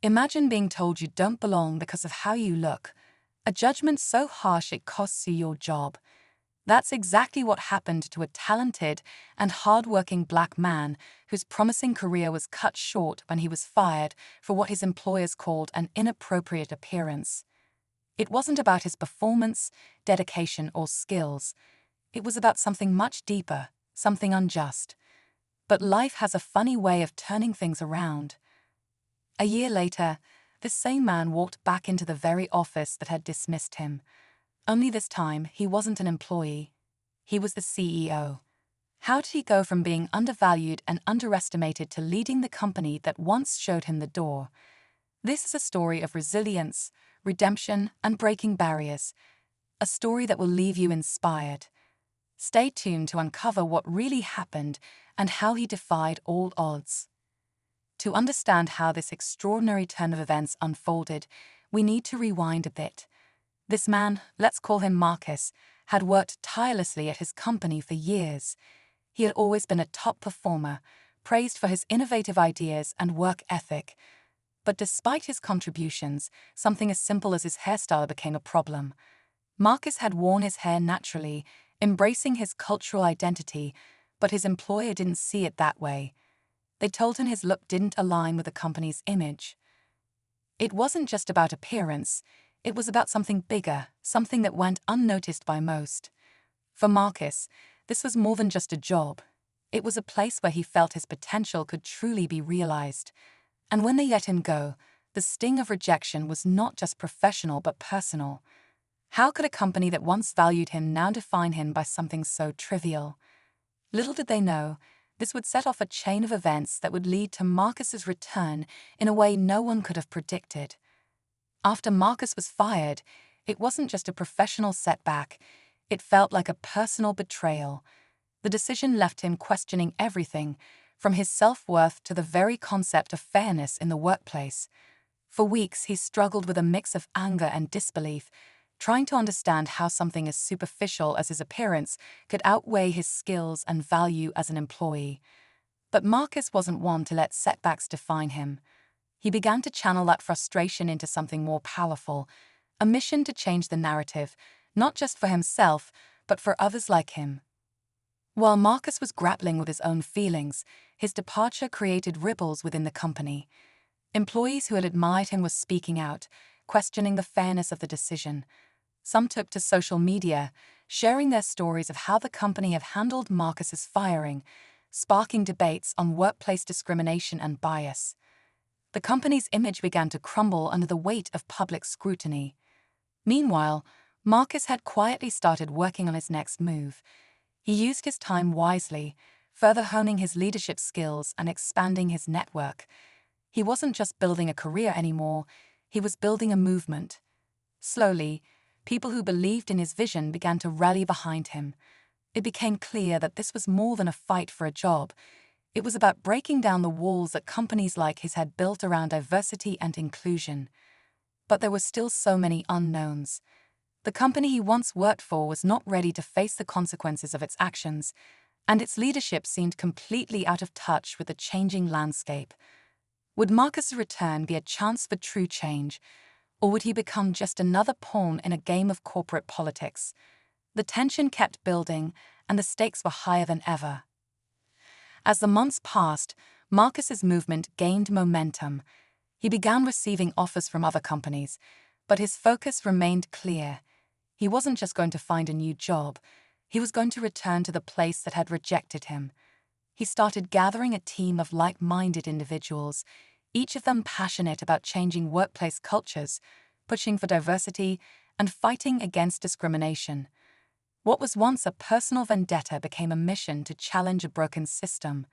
Imagine being told you don't belong because of how you look, a judgment so harsh it costs you your job. That's exactly what happened to a talented and hard-working black man whose promising career was cut short when he was fired for what his employers called an inappropriate appearance. It wasn't about his performance, dedication, or skills. It was about something much deeper, something unjust. But life has a funny way of turning things around. A year later, this same man walked back into the very office that had dismissed him. Only this time, he wasn't an employee. He was the CEO. How did he go from being undervalued and underestimated to leading the company that once showed him the door? This is a story of resilience, redemption, and breaking barriers. A story that will leave you inspired. Stay tuned to uncover what really happened and how he defied all odds. To understand how this extraordinary turn of events unfolded, we need to rewind a bit. This man, let's call him Marcus, had worked tirelessly at his company for years. He had always been a top performer, praised for his innovative ideas and work ethic. But despite his contributions, something as simple as his hairstyle became a problem. Marcus had worn his hair naturally, embracing his cultural identity, but his employer didn't see it that way. They told him his look didn't align with the company's image. It wasn't just about appearance, it was about something bigger, something that went unnoticed by most. For Marcus, this was more than just a job. It was a place where he felt his potential could truly be realized. And when they let him go, the sting of rejection was not just professional but personal. How could a company that once valued him now define him by something so trivial? Little did they know, this would set off a chain of events that would lead to Marcus's return in a way no one could have predicted. After Marcus was fired, it wasn't just a professional setback, it felt like a personal betrayal. The decision left him questioning everything, from his self-worth to the very concept of fairness in the workplace. For weeks, he struggled with a mix of anger and disbelief, trying to understand how something as superficial as his appearance could outweigh his skills and value as an employee. But Marcus wasn't one to let setbacks define him. He began to channel that frustration into something more powerful, a mission to change the narrative, not just for himself, but for others like him. While Marcus was grappling with his own feelings, his departure created ripples within the company. Employees who had admired him were speaking out, questioning the fairness of the decision. Some took to social media, sharing their stories of how the company had handled Marcus's firing, sparking debates on workplace discrimination and bias. The company's image began to crumble under the weight of public scrutiny. Meanwhile, Marcus had quietly started working on his next move. He used his time wisely, further honing his leadership skills and expanding his network. He wasn't just building a career anymore, he was building a movement. Slowly, people who believed in his vision began to rally behind him. It became clear that this was more than a fight for a job. It was about breaking down the walls that companies like his had built around diversity and inclusion. But there were still so many unknowns. The company he once worked for was not ready to face the consequences of its actions, and its leadership seemed completely out of touch with the changing landscape. Would Marcus' return be a chance for true change, or would he become just another pawn in a game of corporate politics? The tension kept building, and the stakes were higher than ever. As the months passed, Marcus's movement gained momentum. He began receiving offers from other companies, but his focus remained clear. He wasn't just going to find a new job, he was going to return to the place that had rejected him. He started gathering a team of like-minded individuals, each of them passionate about changing workplace cultures, pushing for diversity, and fighting against discrimination. What was once a personal vendetta became a mission to challenge a broken system.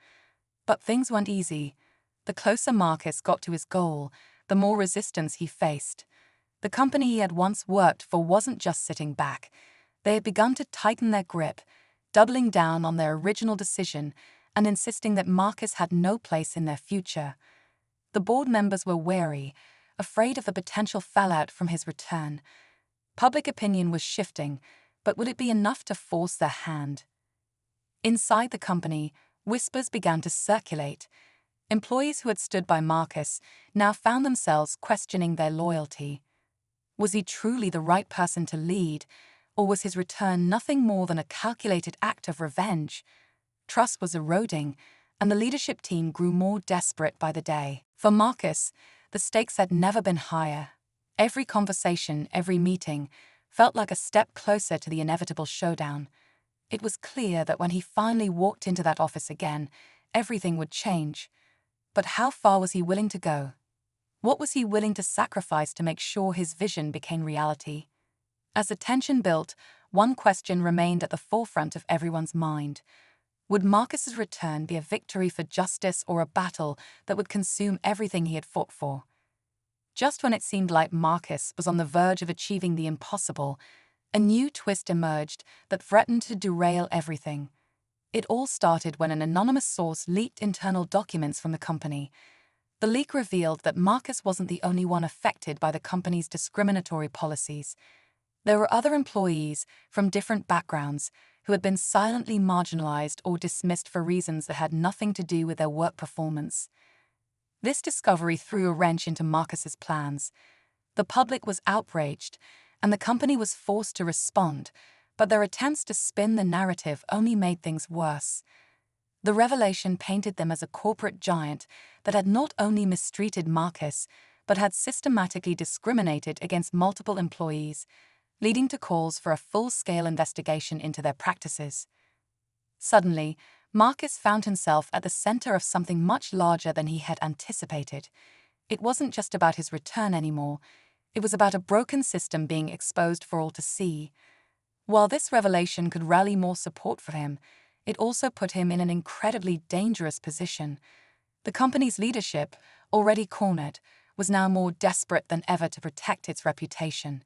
But things weren't easy. The closer Marcus got to his goal, the more resistance he faced. The company he had once worked for wasn't just sitting back. They had begun to tighten their grip, doubling down on their original decision and insisting that Marcus had no place in their future. The board members were wary, afraid of the potential fallout from his return. Public opinion was shifting, but would it be enough to force their hand? Inside the company, whispers began to circulate. Employees who had stood by Marcus now found themselves questioning their loyalty. Was he truly the right person to lead, or was his return nothing more than a calculated act of revenge? Trust was eroding, and the leadership team grew more desperate by the day. For Marcus, the stakes had never been higher. Every conversation, every meeting, felt like a step closer to the inevitable showdown. It was clear that when he finally walked into that office again, everything would change. But how far was he willing to go? What was he willing to sacrifice to make sure his vision became reality? As the tension built, one question remained at the forefront of everyone's mind. Would Marcus's return be a victory for justice or a battle that would consume everything he had fought for? Just when it seemed like Marcus was on the verge of achieving the impossible, a new twist emerged that threatened to derail everything. It all started when an anonymous source leaked internal documents from the company. The leak revealed that Marcus wasn't the only one affected by the company's discriminatory policies. There were other employees from different backgrounds who had been silently marginalized or dismissed for reasons that had nothing to do with their work performance. This discovery threw a wrench into Marcus's plans. The public was outraged, and the company was forced to respond, but their attempts to spin the narrative only made things worse. The revelation painted them as a corporate giant that had not only mistreated Marcus, but had systematically discriminated against multiple employees, leading to calls for a full-scale investigation into their practices. Suddenly, Marcus found himself at the center of something much larger than he had anticipated. It wasn't just about his return anymore. It was about a broken system being exposed for all to see. While this revelation could rally more support for him, it also put him in an incredibly dangerous position. The company's leadership, already cornered, was now more desperate than ever to protect its reputation.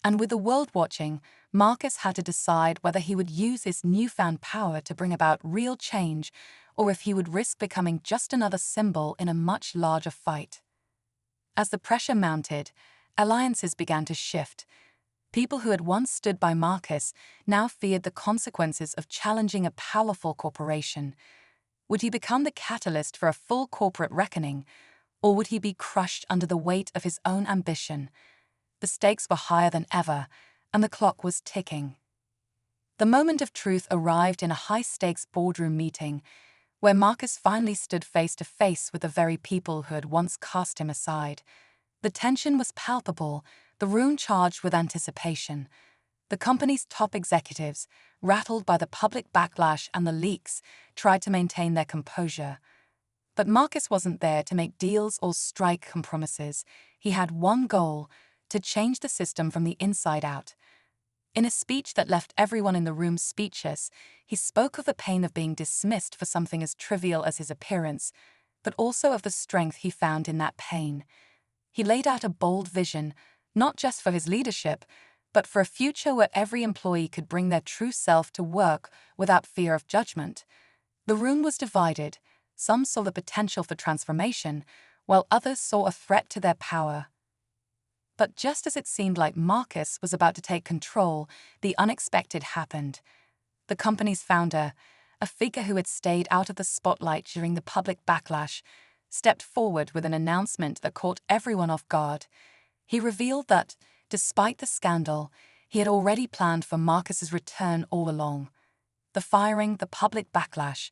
And with the world watching, Marcus had to decide whether he would use his newfound power to bring about real change, or if he would risk becoming just another symbol in a much larger fight. As the pressure mounted, alliances began to shift. People who had once stood by Marcus now feared the consequences of challenging a powerful corporation. Would he become the catalyst for a full corporate reckoning, or would he be crushed under the weight of his own ambition? The stakes were higher than ever, and the clock was ticking. The moment of truth arrived in a high-stakes boardroom meeting, where Marcus finally stood face to face with the very people who had once cast him aside. The tension was palpable, the room charged with anticipation. The company's top executives, rattled by the public backlash and the leaks, tried to maintain their composure. But Marcus wasn't there to make deals or strike compromises. He had one goal: to change the system from the inside out. In a speech that left everyone in the room speechless, he spoke of the pain of being dismissed for something as trivial as his appearance, but also of the strength he found in that pain. He laid out a bold vision, not just for his leadership, but for a future where every employee could bring their true self to work without fear of judgment. The room was divided. Some saw the potential for transformation, while others saw a threat to their power. But just as it seemed like Marcus was about to take control, the unexpected happened. The company's founder, a figure who had stayed out of the spotlight during the public backlash, stepped forward with an announcement that caught everyone off guard. He revealed that, despite the scandal, he had already planned for Marcus's return all along. The firing, the public backlash,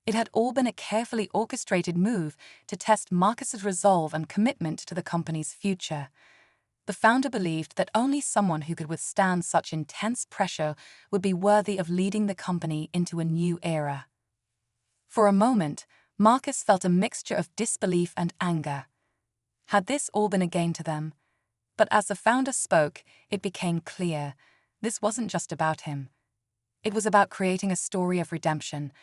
it had all been a carefully orchestrated move to test Marcus's resolve and commitment to the company's future. The founder believed that only someone who could withstand such intense pressure would be worthy of leading the company into a new era. For a moment, Marcus felt a mixture of disbelief and anger. Had this all been a game to them? But as the founder spoke, it became clear this wasn't just about him. It was about creating a story of redemption,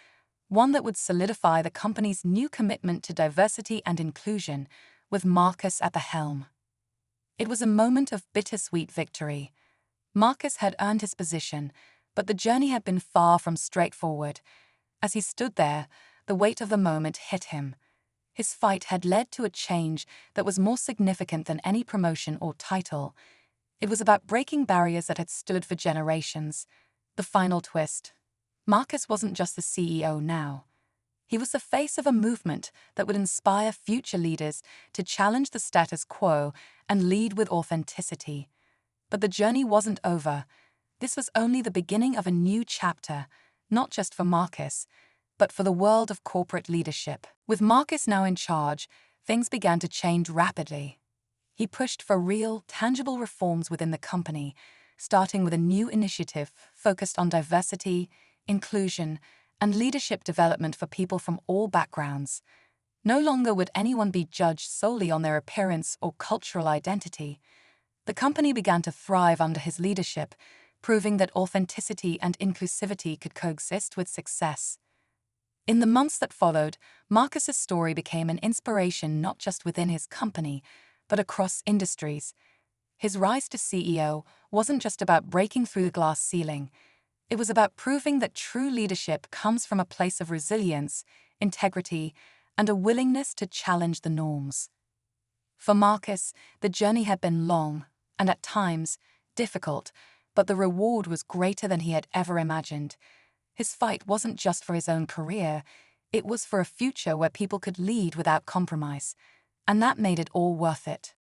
one that would solidify the company's new commitment to diversity and inclusion, with Marcus at the helm. It was a moment of bittersweet victory. Marcus had earned his position, but the journey had been far from straightforward. As he stood there, the weight of the moment hit him. His fight had led to a change that was more significant than any promotion or title. It was about breaking barriers that had stood for generations. The final twist: Marcus wasn't just the CEO now. He was the face of a movement that would inspire future leaders to challenge the status quo and lead with authenticity. But the journey wasn't over. This was only the beginning of a new chapter, not just for Marcus, but for the world of corporate leadership. With Marcus now in charge, things began to change rapidly. He pushed for real, tangible reforms within the company, starting with a new initiative focused on diversity, inclusion, and leadership development for people from all backgrounds. No longer would anyone be judged solely on their appearance or cultural identity. The company began to thrive under his leadership, proving that authenticity and inclusivity could coexist with success. In the months that followed, Marcus's story became an inspiration not just within his company, but across industries. His rise to CEO wasn't just about breaking through the glass ceiling. It was about proving that true leadership comes from a place of resilience, integrity, and a willingness to challenge the norms. For Marcus, the journey had been long, and at times, difficult, but the reward was greater than he had ever imagined. His fight wasn't just for his own career, it was for a future where people could lead without compromise, and that made it all worth it.